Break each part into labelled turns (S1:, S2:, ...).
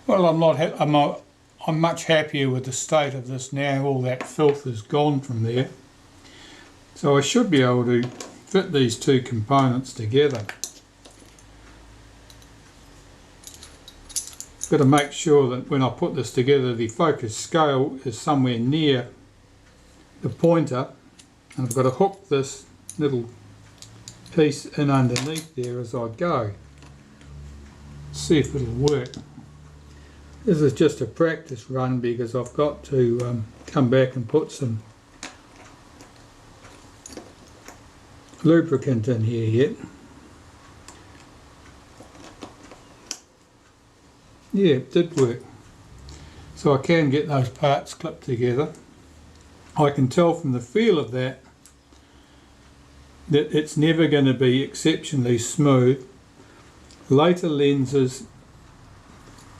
S1: Well, I'm much happier with the state of this now. All that filth is gone from there. So I should be able to fit these two components together. Got to make sure that when I put this together, the focus scale is somewhere near the pointer, and I've got to hook this little piece in underneath there as I go. See if it'll work. This is just a practice run because I've got to come back and put some lubricant in here yet. Yeah, it did work. So I can get those parts clipped together. I can tell from the feel of that it's never going to be exceptionally smooth. Later lenses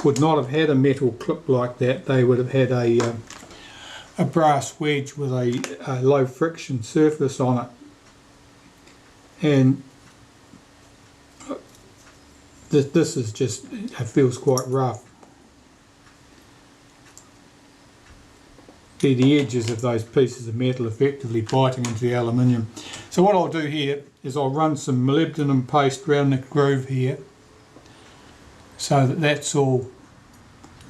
S1: would not have had a metal clip like that. They would have had a brass wedge with a low friction surface on it. And this is just, it feels quite rough. See the edges of those pieces of metal effectively biting into the aluminium. So what I'll do here is I'll run some molybdenum paste around the groove here so that that's all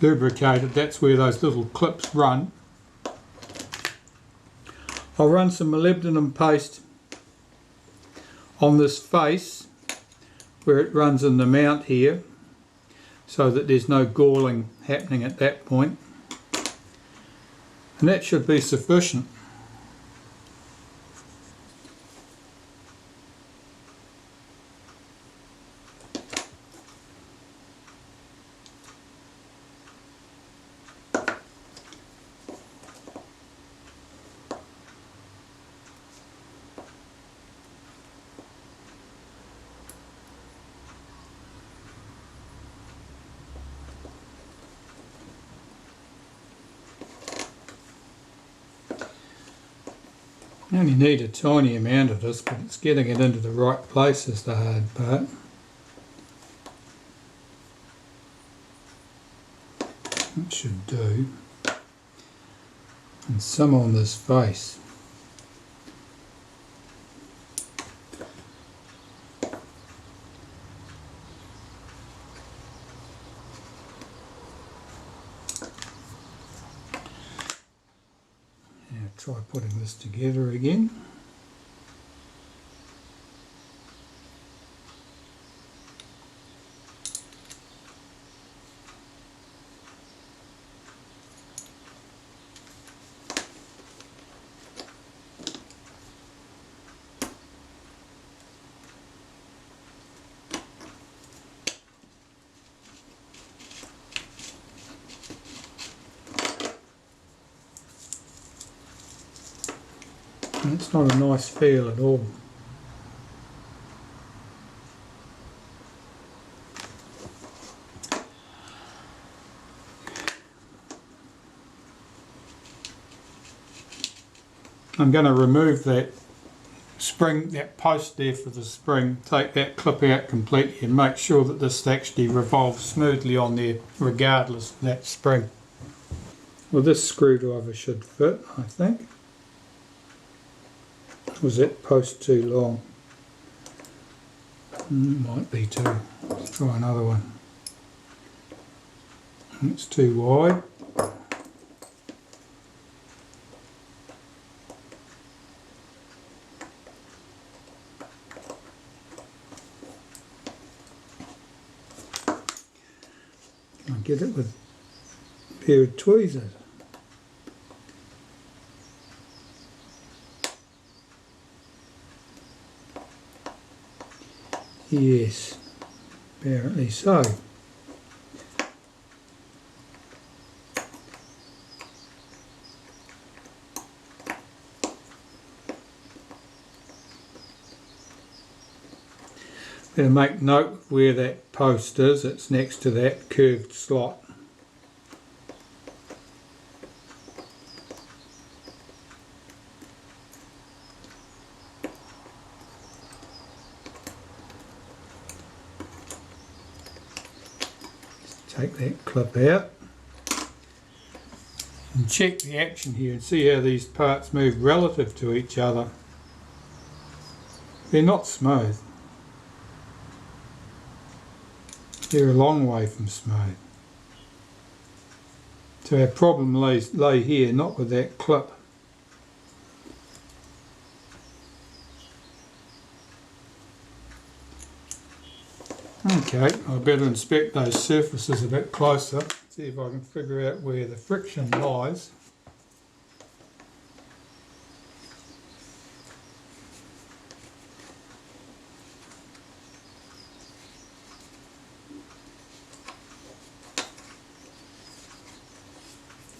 S1: lubricated. That's where those little clips run. I'll run some molybdenum paste on this face where it runs in the mount here so that there's no galling happening at that point, and that should be sufficient. You only need a tiny amount of this, but it's getting it into the right place is the hard part. It should do. And some on this face. Try putting this together again. It's not a nice feel at all. I'm going to remove that spring, that post there for the spring, take that clip out completely and make sure that this actually revolves smoothly on there regardless of that spring. Well, this screwdriver should fit, I think. Was that post too long? Might be too. Let's try another one. It's too wide. Can I get it with a pair of tweezers? Yes, apparently so. Better make note where that post is. It's next to that curved slot. take that clip out and check the action here and see how these parts move relative to each other. They're not smooth. They're a long way from smooth. So our problem lay here, not with that clip. Okay, I better inspect those surfaces a bit closer, see if I can figure out where the friction lies.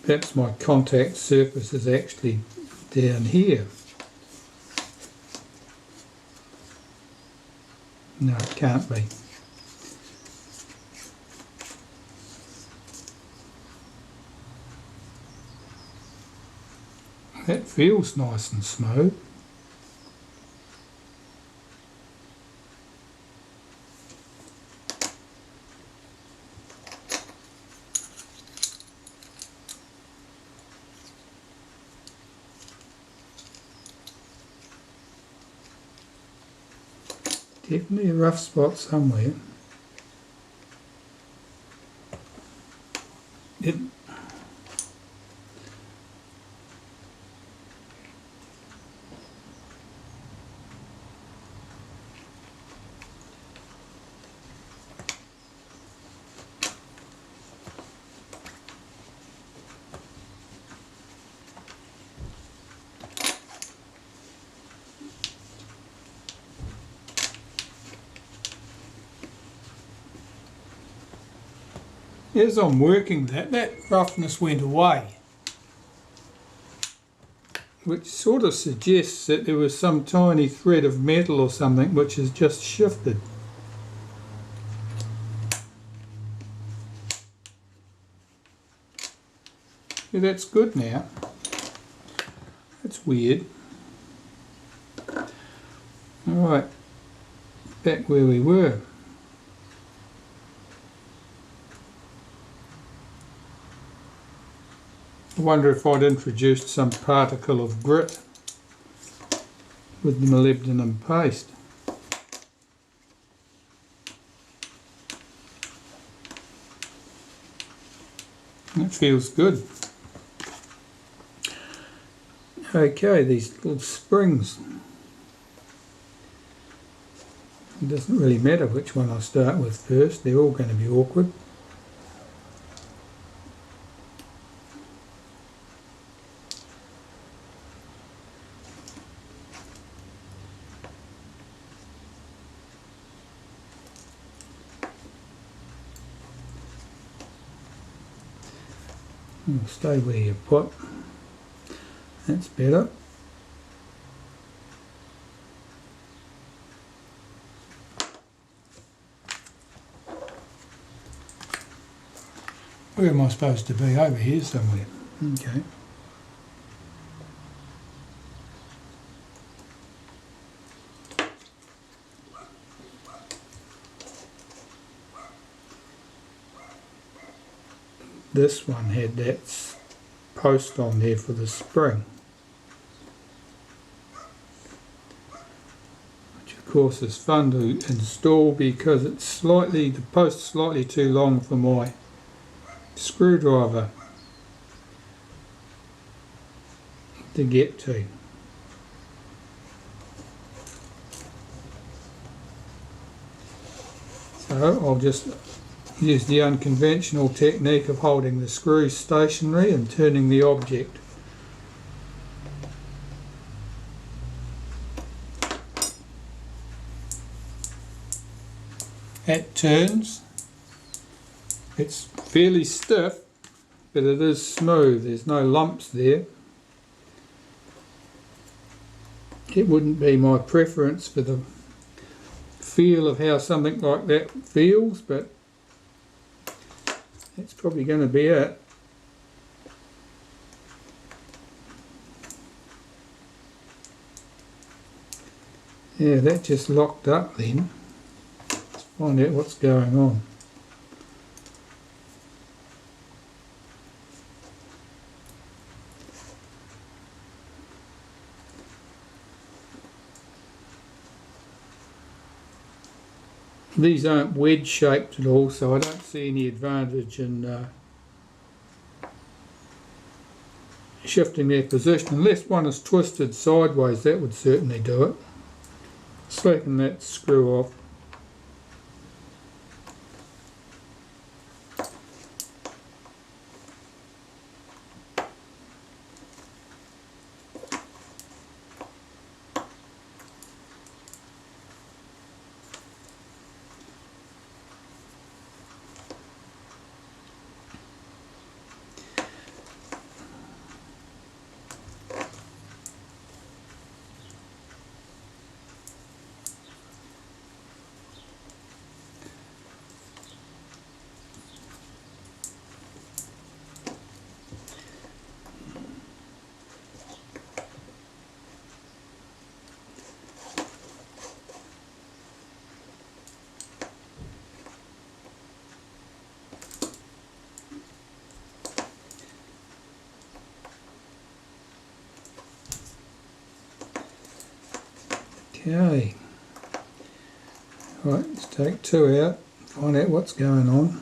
S1: Perhaps my contact surface is actually down here. No, it can't be. That feels nice and smooth. Definitely a rough spot somewhere. As I'm working that roughness went away, which sort of suggests that there was some tiny thread of metal or something which has just shifted. Yeah, that's good now. That's weird. Alright, back where we were. I wonder if I'd introduced some particle of grit with the molybdenum paste. That feels good. Okay, these little springs. It doesn't really matter which one I start with first, they're all going to be awkward. Stay where you put. That's better. Where am I supposed to be? Over here somewhere. Okay. This one had that post on there for the spring, which of course is fun to install because it's the post's slightly too long for my screwdriver to get to. So I'll just use the unconventional technique of holding the screws stationary and turning the object. It turns. It's fairly stiff, but it is smooth. There's no lumps there. It wouldn't be my preference for the feel of how something like that feels, but that's probably going to be it. Yeah, that just locked up then. Let's find out what's going on. these aren't wedge shaped at all, so I don't see any advantage in shifting their position, unless one is twisted sideways. That would certainly do it. Slacken that screw off. Okay, right, let's take two out, find out what's going on.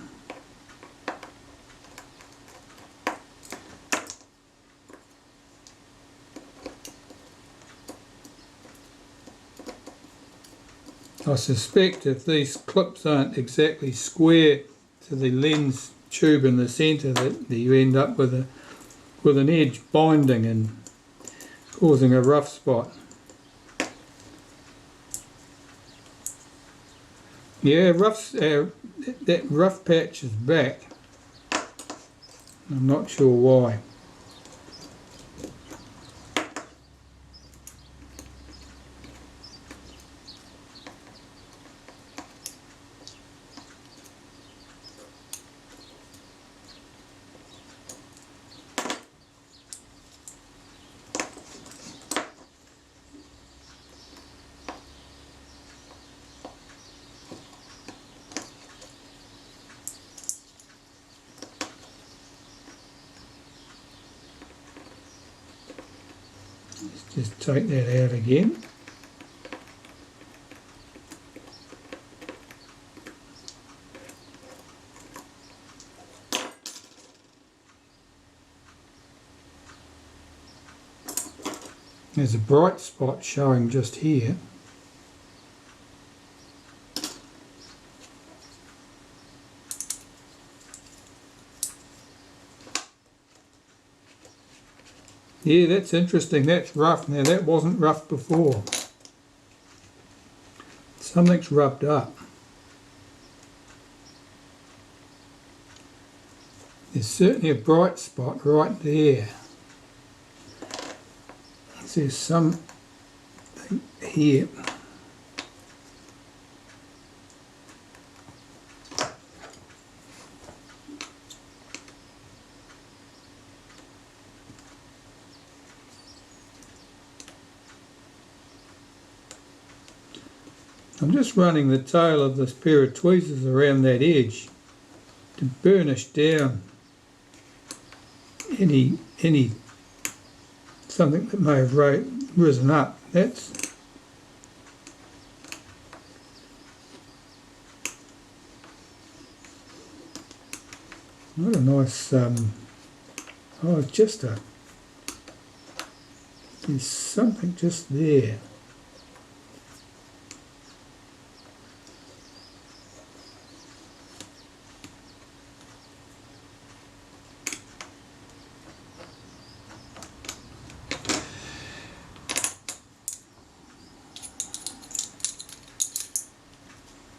S1: I suspect if these clips aren't exactly square to the lens tube in the centre, that you end up with an edge binding and causing a rough spot. Yeah, that rough patch is back. I'm not sure why. Let's just take that out again. There's a bright spot showing just here. Yeah, that's interesting. That's rough. Now that wasn't rough before. Something's rubbed up. There's certainly a bright spot right there. There's something here. I'm just running the tail of this pair of tweezers around that edge to burnish down any something that may have risen up. That's what a nice oh, it's just there's something just there.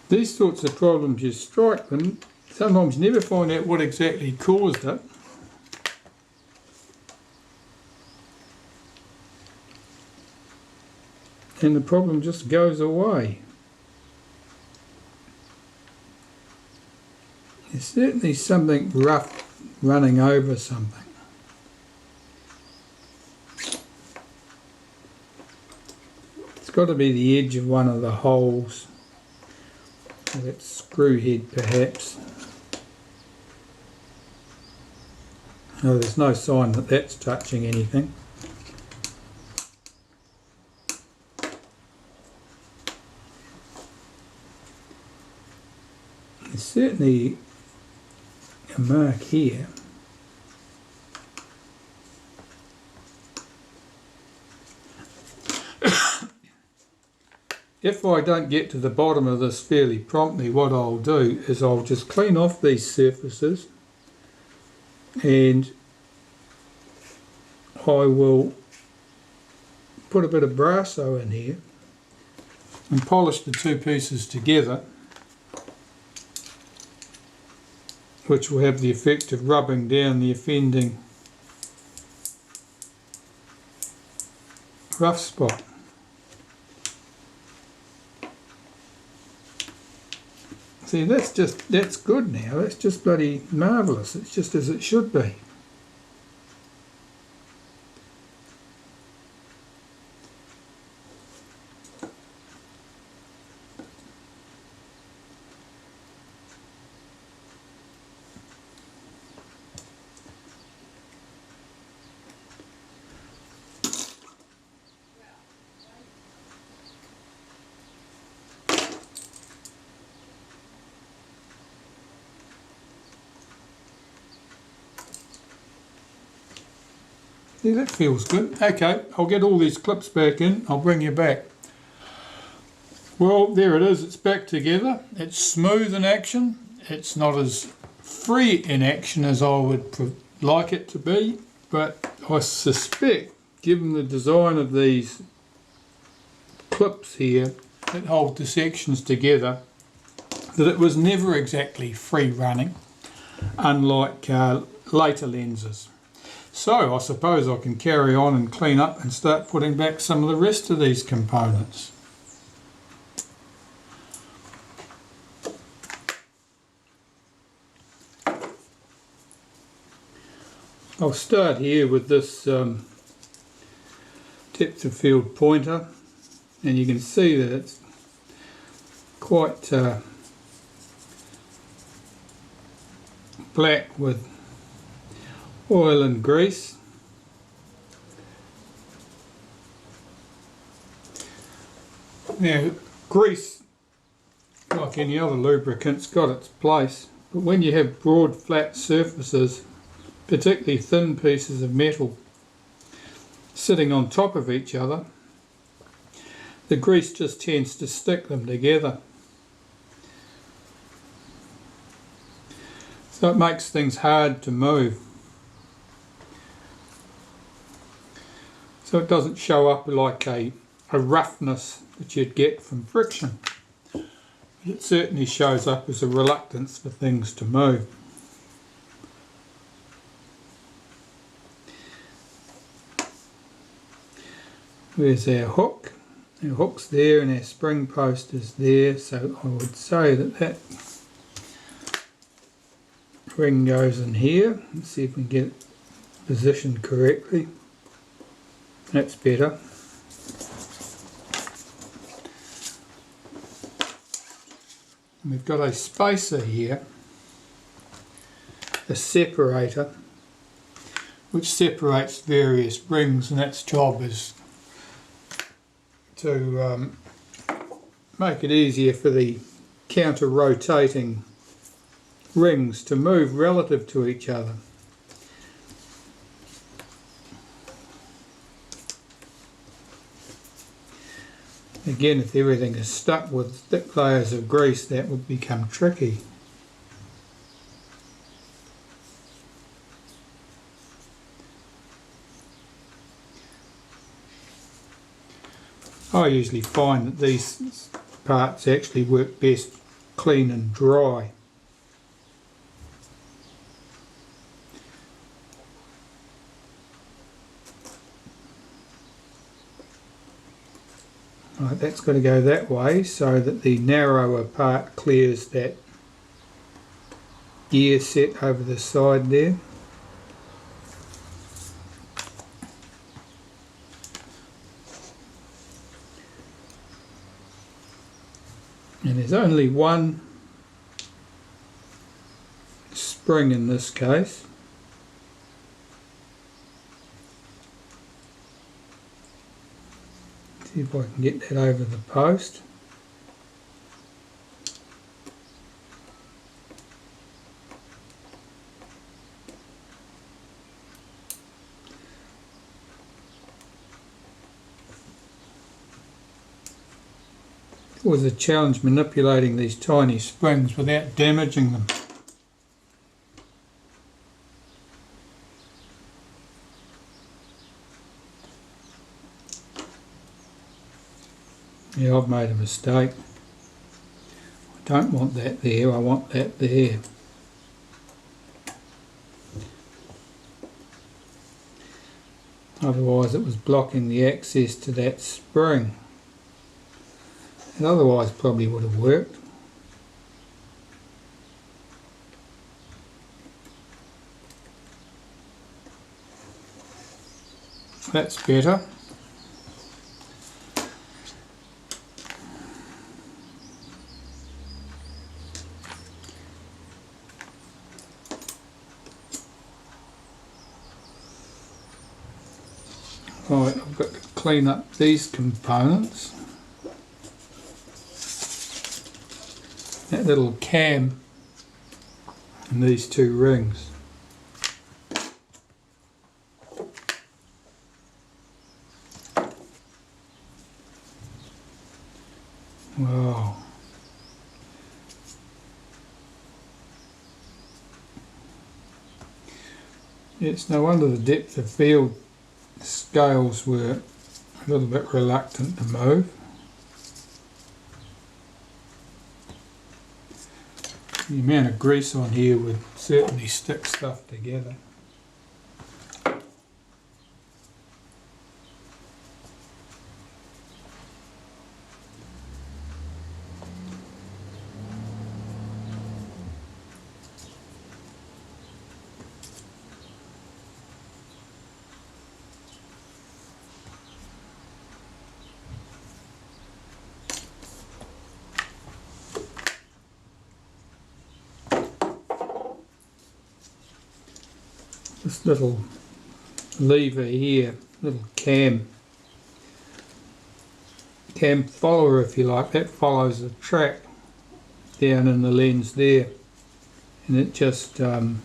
S1: These sorts of problems, you strike them, sometimes you never find out what exactly caused it. And the problem just goes away. There's certainly something rough running over something. It's got to be the edge of one of the holes. That screw head perhaps. No, there's no sign that that's touching anything. certainly a mark here. If I don't get to the bottom of this fairly promptly, what I'll do is I'll just clean off these surfaces and I will put a bit of Brasso in here and polish the two pieces together, which will have the effect of rubbing down the offending rough spot. See, that's good now. That's just bloody marvellous. It's just as it should be. Yeah, that feels good. Okay, I'll get all these clips back in. I'll bring you back. Well, there it is. It's back together. It's smooth in action. It's not as free in action as I would like it to be, but I suspect, given the design of these clips here that hold the sections together, that it was never exactly free running, unlike later lenses. So I suppose I can carry on and clean up and start putting back some of the rest of these components. I'll start here with this depth of field pointer, and you can see that it's quite black with oil and grease. Now, grease, like any other lubricant's got its place, but when you have broad flat surfaces, particularly thin pieces of metal sitting on top of each other, the grease just tends to stick them together. So it makes things hard to move. So it doesn't show up like a roughness that you'd get from friction. It certainly shows up as a reluctance for things to move. Where's our hook? Our hook's there and our spring post is there, so I would say that that ring goes in here. Let's see if we can get it positioned correctly. That's better. And we've got a spacer here, a separator, which separates various rings, and its job is to make it easier for the counter-rotating rings to move relative to each other. Again, if everything is stuck with thick layers of grease, that would become tricky. I usually find that these parts actually work best clean and dry. Right, that's got to go that way so that the narrower part clears that gear set over the side there. And there's only one spring in this case. See if I can get that over the post. always a challenge manipulating these tiny springs without damaging them. Yeah, I've made a mistake. I don't want that there, I want that there. Otherwise it was blocking the access to that spring. It otherwise probably would have worked. That's better. Right, I've got to clean up these components. That little cam and these two rings. Wow. It's no wonder the depth of field scales were a little bit reluctant to move. The amount of grease on here would certainly stick stuff together. This little lever here, little cam follower if you like, that follows the track down in the lens there, and it just I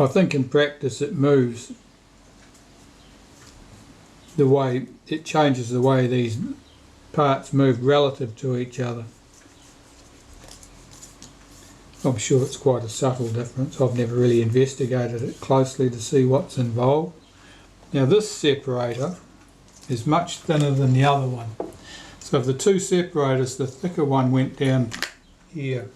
S1: think in practice it moves the way, it changes the way these parts move relative to each other. I'm sure it's quite a subtle difference. I've never really investigated it closely to see what's involved. Now this separator is much thinner than the other one. So of the two separators, the thicker one went down here.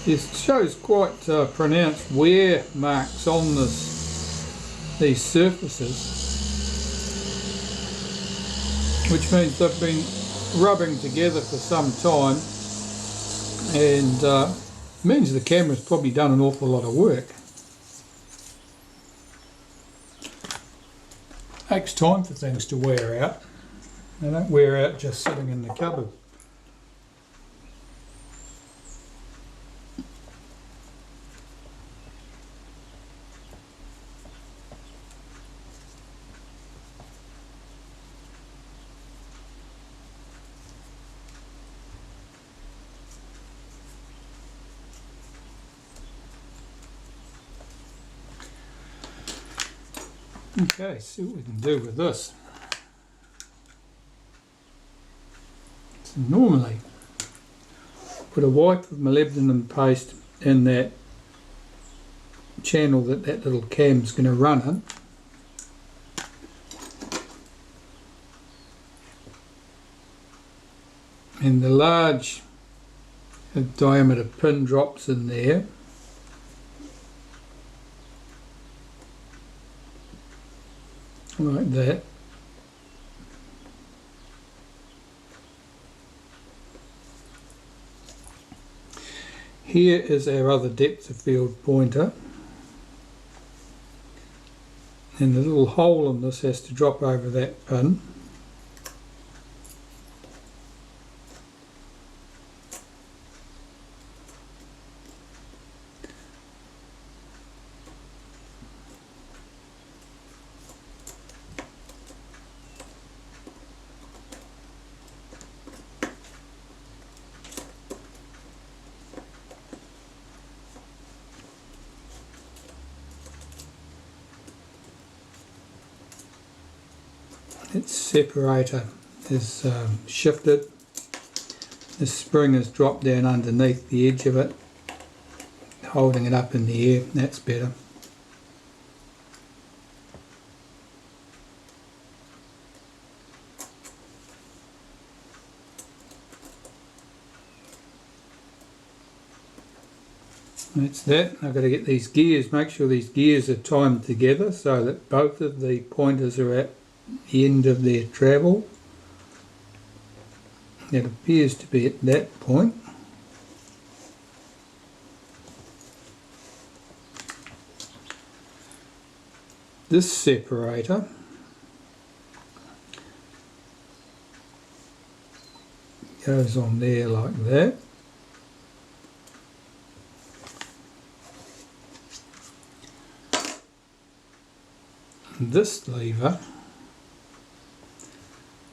S1: It shows quite pronounced wear marks on these surfaces, which means they've been rubbing together for some time, and means the camera's probably done an awful lot of work. Takes time for things to wear out. They don't wear out just sitting in the cupboard. Okay, see what we can do with this. So normally, put a wipe of molybdenum paste in that channel that that little cam's going to run in. And the large diameter pin drops in there. Like that. here is our other depth of field pointer, and the little hole in this has to drop over that pin. Its separator is shifted. The spring is dropped down underneath the edge of it, holding it up in the air. That's better. That's that. I've got to get these gears, make sure these gears are timed together so that both of the pointers are at the end of their travel. It appears to be at that point. This separator goes on there like that. And this lever,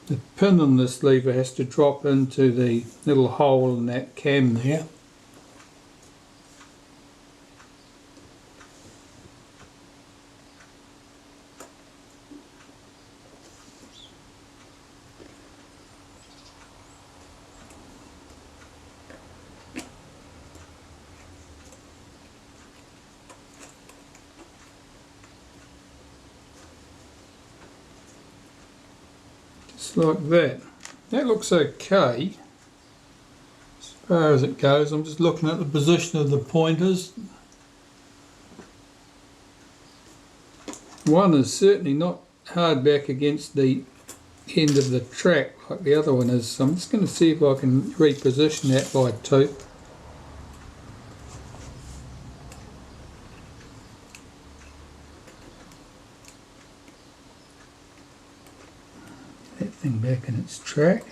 S1: the pin on this lever has to drop into the little hole in that cam there. Like that. That looks okay as far as it goes. I'm just looking at the position of the pointers. One is certainly not hard back against the end of the track like the other one is, so I'm just going to see if I can reposition that by tooth. Thing back in its track.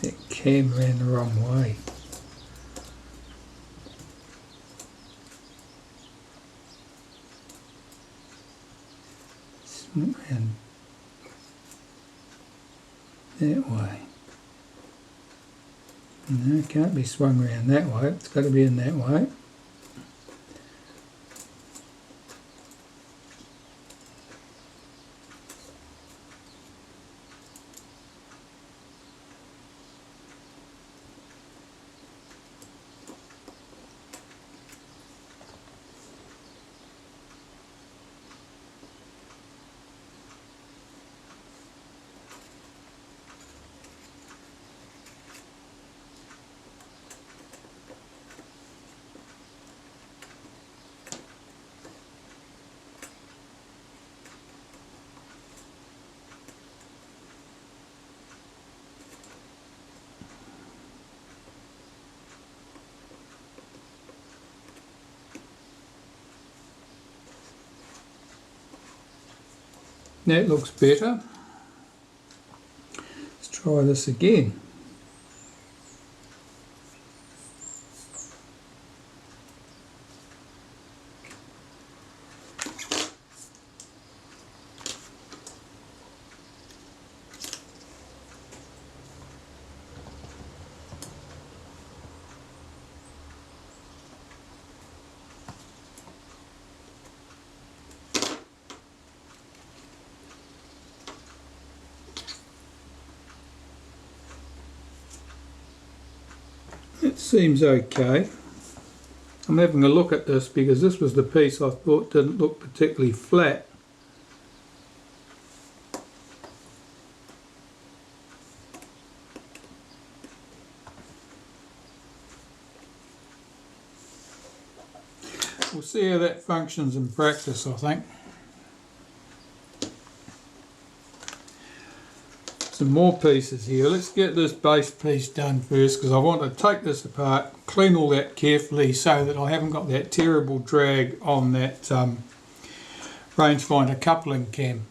S1: That cam ran the wrong way. And that way. No, it can't be swung around that way, it's got to be in that way. That looks better. Let's try this again. It seems okay. I'm having a look at this because this was the piece I thought didn't look particularly flat. we'll see how that functions in practice, I think. Some more pieces here. Let's get this base piece done first, because I want to take this apart, clean all that carefully so that I haven't got that terrible drag on that rangefinder coupling cam.